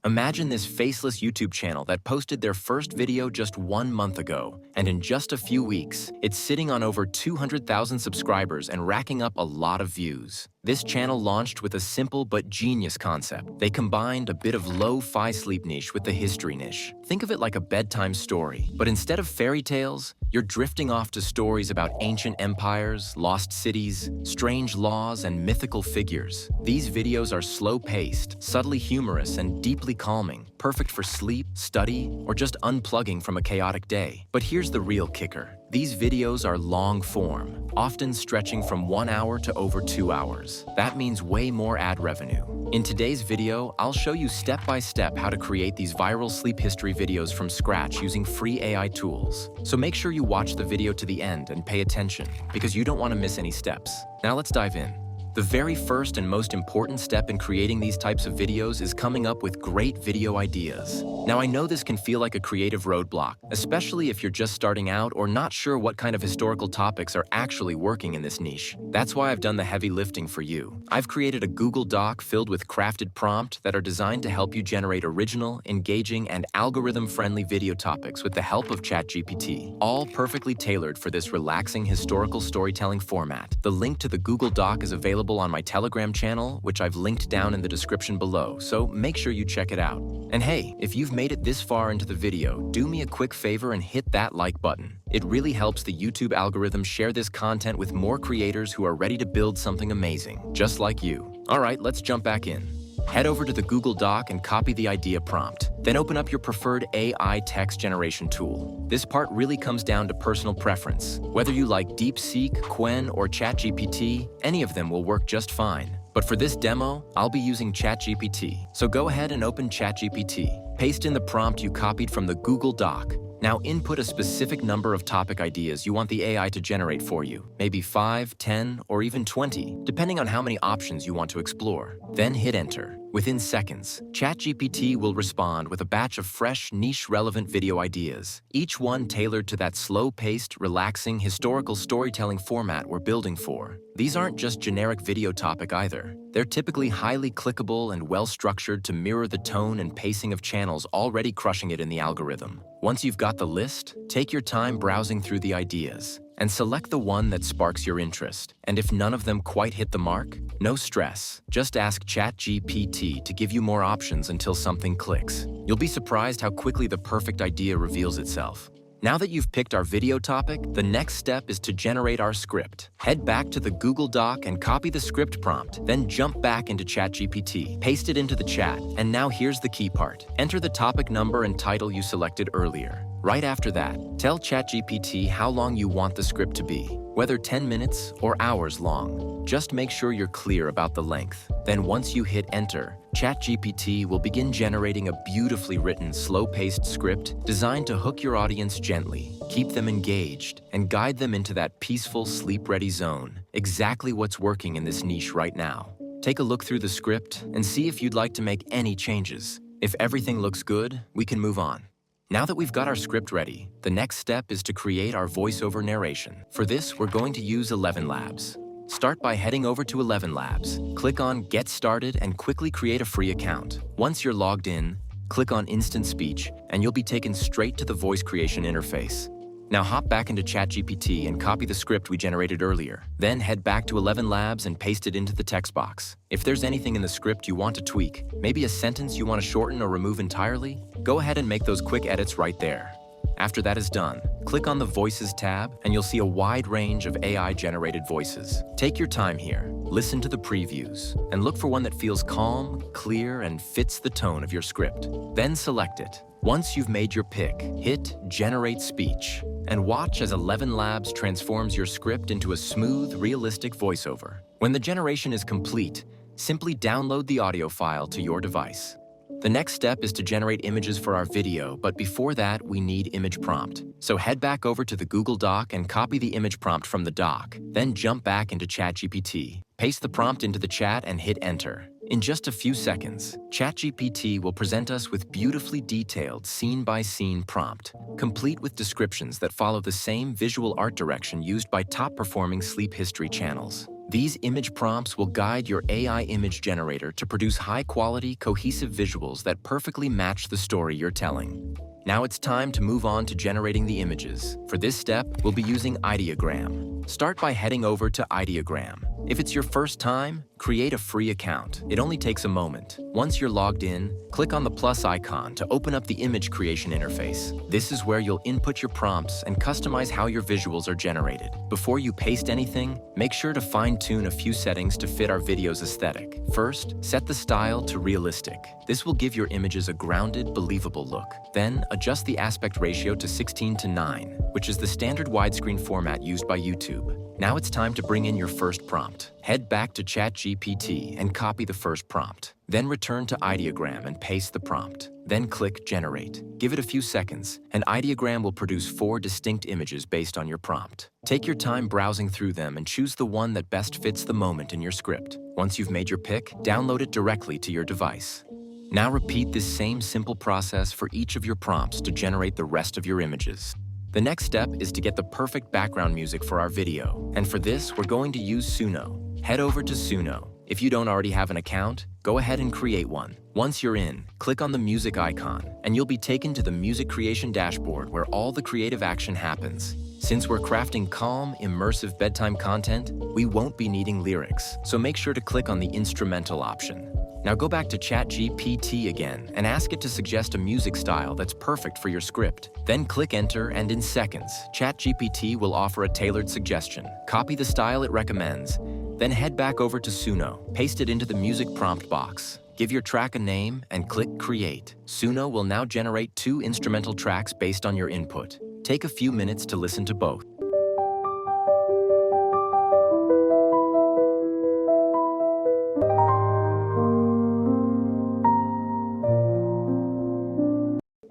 Imagine this faceless YouTube channel that posted their first video just 1 month ago, and in just a few weeks, it's sitting on over 200,000 subscribers and racking up a lot of views. This channel launched with a simple but genius concept. They combined a bit of lo-fi sleep niche with the history niche. Think of it like a bedtime story, but instead of fairy tales, you're drifting off to stories about ancient empires, lost cities, strange laws, and mythical figures. These videos are slow-paced, subtly humorous, and deeply calming, perfect for sleep, study, or just unplugging from a chaotic day. But here's the real kicker. These videos are long-form, often stretching from 1 hour to over 2 hours. That means way more ad revenue. In today's video, I'll show you step-by-step how to create these viral sleep history videos from scratch using free AI tools. So make sure you watch the video to the end and pay attention, because you don't want to miss any steps. Now let's dive in. The very first and most important step in creating these types of videos is coming up with great video ideas. Now, I know this can feel like a creative roadblock, especially if you're just starting out or not sure what kind of historical topics are actually working in this niche. That's why I've done the heavy lifting for you. I've created a Google Doc filled with crafted prompts that are designed to help you generate original, engaging, and algorithm-friendly video topics with the help of ChatGPT, all perfectly tailored for this relaxing historical storytelling format. The link to the Google Doc is available on my Telegram channel, which I've linked down in the description below, so make sure you check it out. And hey, if you've made it this far into the video, do me a quick favor and hit that like button. It really helps the YouTube algorithm share this content with more creators who are ready to build something amazing, just like you. All right, let's jump back in. Head over to the Google Doc and copy the idea prompt. Then open up your preferred AI text generation tool. This part really comes down to personal preference. Whether you like DeepSeek, Qwen, or ChatGPT, any of them will work just fine. But for this demo, I'll be using ChatGPT. So go ahead and open ChatGPT. Paste in the prompt you copied from the Google Doc. Now input a specific number of topic ideas you want the AI to generate for you. Maybe 5, 10, or even 20, depending on how many options you want to explore. Then hit enter. Within seconds, ChatGPT will respond with a batch of fresh, niche-relevant video ideas, each one tailored to that slow-paced, relaxing, historical storytelling format we're building for. These aren't just generic video topic either. They're typically highly clickable and well-structured to mirror the tone and pacing of channels already crushing it in the algorithm. Once you've got the list, take your time browsing through the ideas and select the one that sparks your interest. And if none of them quite hit the mark, no stress. Just ask ChatGPT to give you more options until something clicks. You'll be surprised how quickly the perfect idea reveals itself. Now that you've picked our video topic, the next step is to generate our script. Head back to the Google Doc and copy the script prompt, then jump back into ChatGPT. Paste it into the chat, and now here's the key part. Enter the topic number and title you selected earlier. Right after that, tell ChatGPT how long you want the script to be, whether 10 minutes or hours long. Just make sure you're clear about the length. Then once you hit enter, ChatGPT will begin generating a beautifully written, slow-paced script designed to hook your audience gently, keep them engaged, and guide them into that peaceful, sleep-ready zone. Exactly what's working in this niche right now. Take a look through the script and see if you'd like to make any changes. If everything looks good, we can move on. Now that we've got our script ready, the next step is to create our voiceover narration. For this, we're going to use 11 Labs. Start by heading over to 11 Labs. Click on Get Started and quickly create a free account. Once you're logged in, click on Instant Speech, and you'll be taken straight to the voice creation interface. Now hop back into ChatGPT and copy the script we generated earlier. Then head back to 11 Labs and paste it into the text box. If there's anything in the script you want to tweak, maybe a sentence you want to shorten or remove entirely, go ahead and make those quick edits right there. After that is done, click on the Voices tab and you'll see a wide range of AI-generated voices. Take your time here, listen to the previews, and look for one that feels calm, clear, and fits the tone of your script. Then select it. Once you've made your pick, hit Generate Speech, and watch as 11 Labs transforms your script into a smooth, realistic voiceover. When the generation is complete, simply download the audio file to your device. The next step is to generate images for our video, but before that, we need image prompt. So head back over to the Google Doc and copy the image prompt from the doc. Then jump back into ChatGPT. Paste the prompt into the chat and hit enter. In just a few seconds, ChatGPT will present us with beautifully detailed scene-by-scene prompt, complete with descriptions that follow the same visual art direction used by top-performing sleep history channels. These image prompts will guide your AI image generator to produce high-quality, cohesive visuals that perfectly match the story you're telling. Now it's time to move on to generating the images. For this step, we'll be using Ideogram. Start by heading over to Ideogram. If it's your first time, create a free account. It only takes a moment. Once you're logged in, click on the plus icon to open up the image creation interface. This is where you'll input your prompts and customize how your visuals are generated. Before you paste anything, make sure to fine-tune a few settings to fit our video's aesthetic. First, set the style to realistic. This will give your images a grounded, believable look. Then, adjust the aspect ratio to 16:9, which is the standard widescreen format used by YouTube. Now it's time to bring in your first prompt. Head back to ChatGPT and copy the first prompt. Then return to Ideogram and paste the prompt. Then click Generate. Give it a few seconds, and Ideogram will produce 4 distinct images based on your prompt. Take your time browsing through them and choose the one that best fits the moment in your script. Once you've made your pick, download it directly to your device. Now repeat this same simple process for each of your prompts to generate the rest of your images. The next step is to get the perfect background music for our video. And for this, we're going to use Suno. Head over to Suno. If you don't already have an account, go ahead and create one. Once you're in, click on the music icon, and you'll be taken to the music creation dashboard where all the creative action happens. Since we're crafting calm, immersive bedtime content, we won't be needing lyrics, so make sure to click on the instrumental option. Now go back to ChatGPT again and ask it to suggest a music style that's perfect for your script. Then click Enter, and in seconds, ChatGPT will offer a tailored suggestion. Copy the style it recommends, then head back over to Suno. Paste it into the music prompt box. Give your track a name and click Create. Suno will now generate 2 instrumental tracks based on your input. Take a few minutes to listen to both.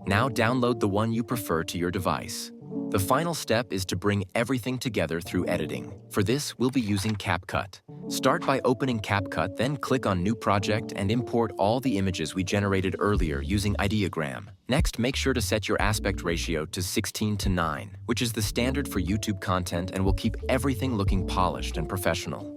Now download the one you prefer to your device. The final step is to bring everything together through editing. For this, we'll be using CapCut. Start by opening CapCut, then click on New Project and import all the images we generated earlier using Ideogram. Next, make sure to set your aspect ratio to 16:9, which is the standard for YouTube content and will keep everything looking polished and professional.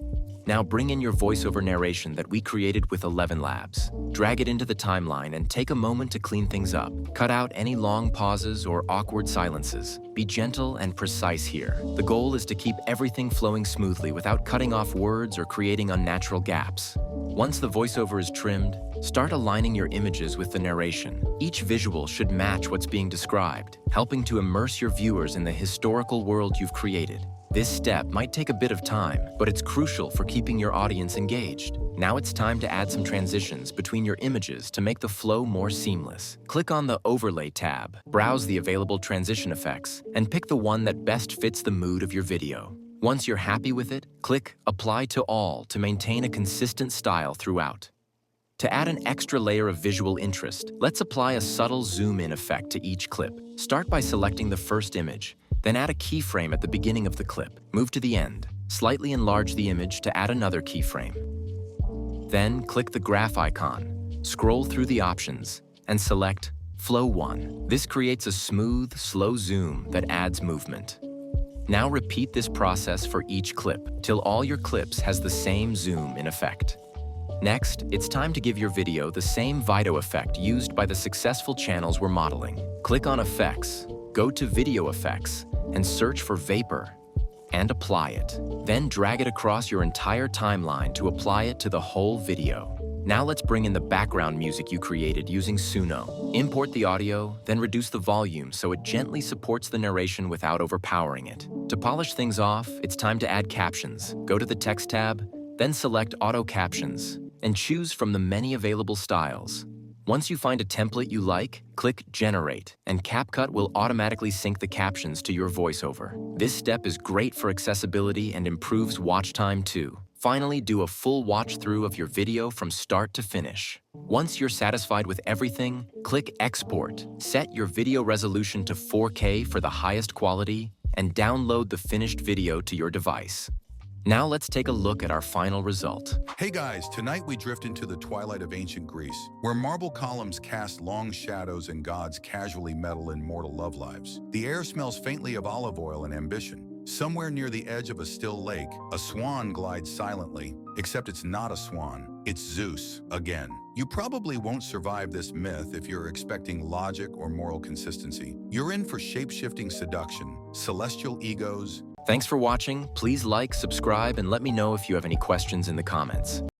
Now bring in your voiceover narration that we created with 11 Labs. Drag it into the timeline and take a moment to clean things up. Cut out any long pauses or awkward silences. Be gentle and precise here. The goal is to keep everything flowing smoothly without cutting off words or creating unnatural gaps. Once the voiceover is trimmed, start aligning your images with the narration. Each visual should match what's being described, helping to immerse your viewers in the historical world you've created. This step might take a bit of time, but it's crucial for keeping your audience engaged. Now it's time to add some transitions between your images to make the flow more seamless. Click on the Overlay tab, browse the available transition effects, and pick the one that best fits the mood of your video. Once you're happy with it, click Apply to All to maintain a consistent style throughout. To add an extra layer of visual interest, let's apply a subtle zoom-in effect to each clip. Start by selecting the first image, then add a keyframe at the beginning of the clip. Move to the end. Slightly enlarge the image to add another keyframe. Then click the graph icon, scroll through the options, and select Flow 1. This creates a smooth, slow zoom that adds movement. Now repeat this process for each clip, till all your clips has the same zoom-in effect. Next, it's time to give your video the same Vito effect used by the successful channels we're modeling. Click on Effects, go to Video Effects, and search for Vapor, and apply it. Then drag it across your entire timeline to apply it to the whole video. Now let's bring in the background music you created using Suno. Import the audio, then reduce the volume so it gently supports the narration without overpowering it. To polish things off, it's time to add captions. Go to the Text tab, then select Auto Captions, and choose from the many available styles. Once you find a template you like, click Generate, and CapCut will automatically sync the captions to your voiceover. This step is great for accessibility and improves watch time too. Finally, do a full watch-through of your video from start to finish. Once you're satisfied with everything, click Export. Set your video resolution to 4K for the highest quality, and download the finished video to your device. Now let's take a look at our final result. Hey guys, tonight we drift into the twilight of ancient Greece, where marble columns cast long shadows and gods casually meddle in mortal love lives. The air smells faintly of olive oil and ambition. Somewhere near the edge of a still lake, a swan glides silently, except it's not a swan, it's Zeus, again. You probably won't survive this myth if you're expecting logic or moral consistency. You're in for shape-shifting seduction, celestial egos. Thanks for watching. Please like, subscribe, and let me know if you have any questions in the comments.